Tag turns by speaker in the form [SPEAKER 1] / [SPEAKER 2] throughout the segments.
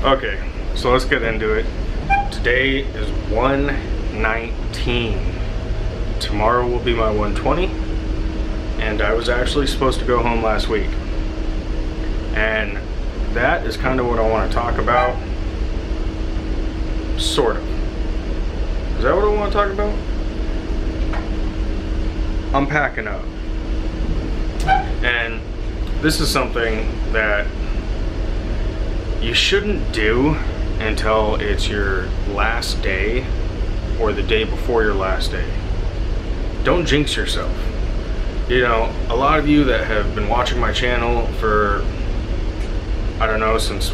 [SPEAKER 1] Okay, so let's get into it. Today is 1/19. Tomorrow will be my 1/20, and I was actually supposed to go home last week. And that is kind of what I want to talk about. Sort of. Is that what I want to talk about? I'm packing up. And this is something that you shouldn't do until it's your last day or the day before your last day. Don't jinx yourself. You know, a lot of you that have been watching my channel for, I don't know, since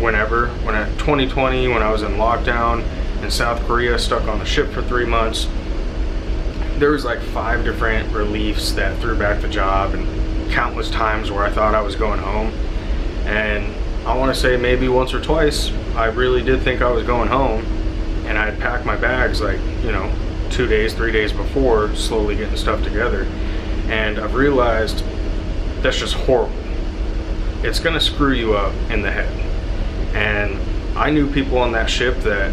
[SPEAKER 1] whenever, 2020, when I was in lockdown in South Korea, stuck on the ship for 3 months, there was like 5 different reliefs that threw back the job, and countless times where I thought I was going home. And I want to say maybe once or twice I really did think I was going home, and I'd pack my bags like, you know, 2 days, 3 days before, slowly getting stuff together. And I've realized that's just horrible. It's gonna screw you up in the head. And I knew people on that ship that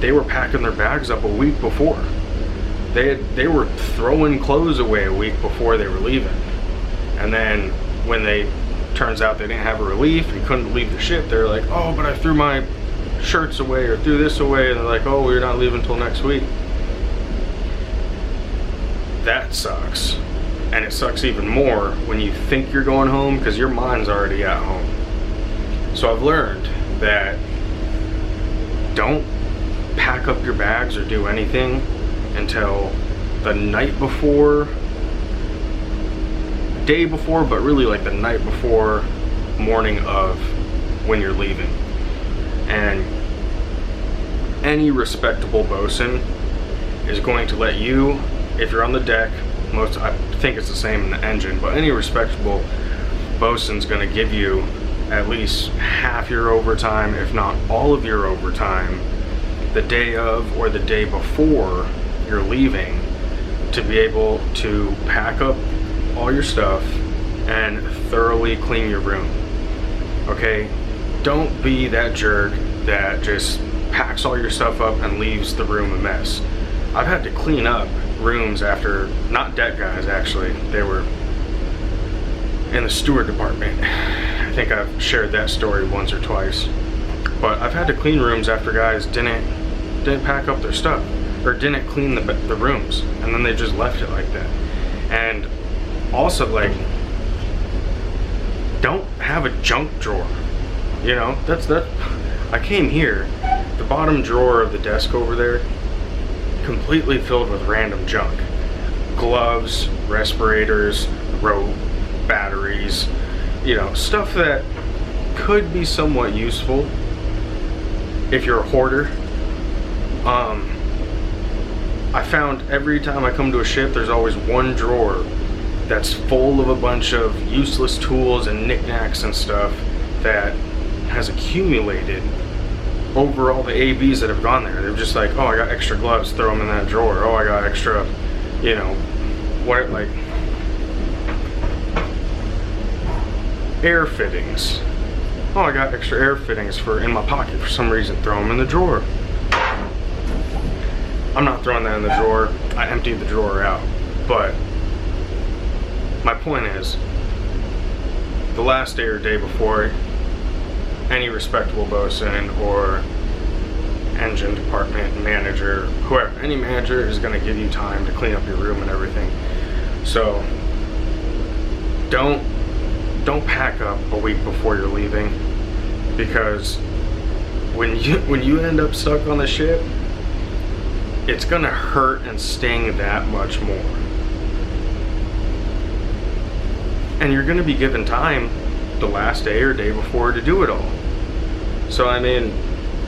[SPEAKER 1] they were packing their bags up a week before. They were throwing clothes away a week before they were leaving. And then when turns out they didn't have a relief and couldn't leave the ship, they're like, oh, but I threw my shirts away or threw this away, and they're like, oh, we're not leaving until next week. That sucks. And it sucks even more when you think you're going home, because your mind's already at home. So I've learned that don't pack up your bags or do anything until the night before, day before, but really like the night before, morning of when you're leaving. And any respectable bosun is going to let you, if you're on the deck, I think it's the same in the engine, but any respectable bosun's going to give you at least half your overtime, if not all of your overtime, the day of or the day before you're leaving, to be able to pack up all your stuff and thoroughly clean your room. Okay? Don't be that jerk that just packs all your stuff up and leaves the room a mess. I've had to clean up rooms after, not deck guys actually, they were in the steward department. I think I've shared that story once or twice. But I've had to clean rooms after guys didn't pack up their stuff, or didn't clean the rooms, and then they just left it like that. And also, like, don't have a junk drawer. You know, I came here, the bottom drawer of the desk over there, completely filled with random junk. Gloves, respirators, rope, batteries, you know, stuff that could be somewhat useful if you're a hoarder. I found every time I come to a ship, there's always one drawer that's full of a bunch of useless tools and knickknacks and stuff that has accumulated over all the ABs that have gone there. They're just like, oh, I got extra gloves, throw them in that drawer. Oh, I got extra, you know, what, like, air fittings. Oh, I got extra air fittings in my pocket for some reason, throw them in the drawer. I'm not throwing that in the drawer. I emptied the drawer out. But my point is, the last day or day before, any respectable bosun or engine department manager, whoever, any manager is going to give you time to clean up your room and everything. So don't pack up a week before you're leaving, because when you end up stuck on the ship, it's gonna hurt and sting that much more. And you're gonna be given time the last day or day before to do it all. So I mean,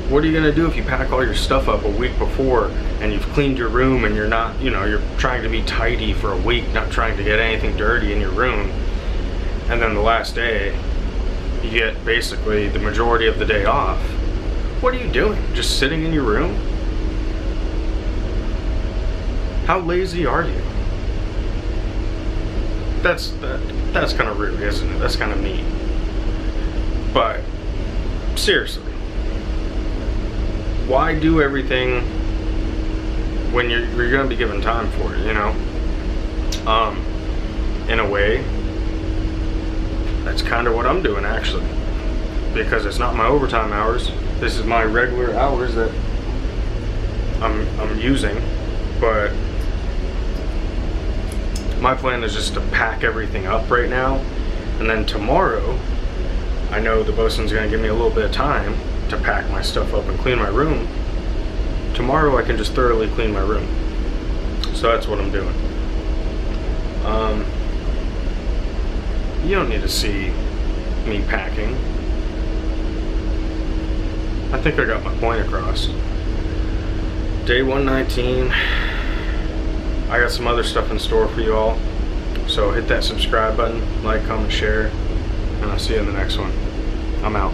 [SPEAKER 1] what are you gonna do if you pack all your stuff up a week before and you've cleaned your room and you're not, you know, you're trying to be tidy for a week, not trying to get anything dirty in your room, and then the last day you get basically the majority of the day off? What are you doing? Just sitting in your room? How lazy are you? That's kind of rude, isn't it? That's kind of mean. But seriously, why do everything when you're going to be given time for it, you know? In a way, that's kind of what I'm doing, actually, because it's not my overtime hours. This is my regular hours that I'm using, but my plan is just to pack everything up right now, and then tomorrow I know the bosun's gonna give me a little bit of time to pack my stuff up and clean my room. Tomorrow I can just thoroughly clean my room. So that's what I'm doing. You don't need to see me packing. I think I got my point across. Day 119. I got some other stuff in store for you all. So hit that subscribe button, like, comment, share, and I'll see you in the next one. I'm out.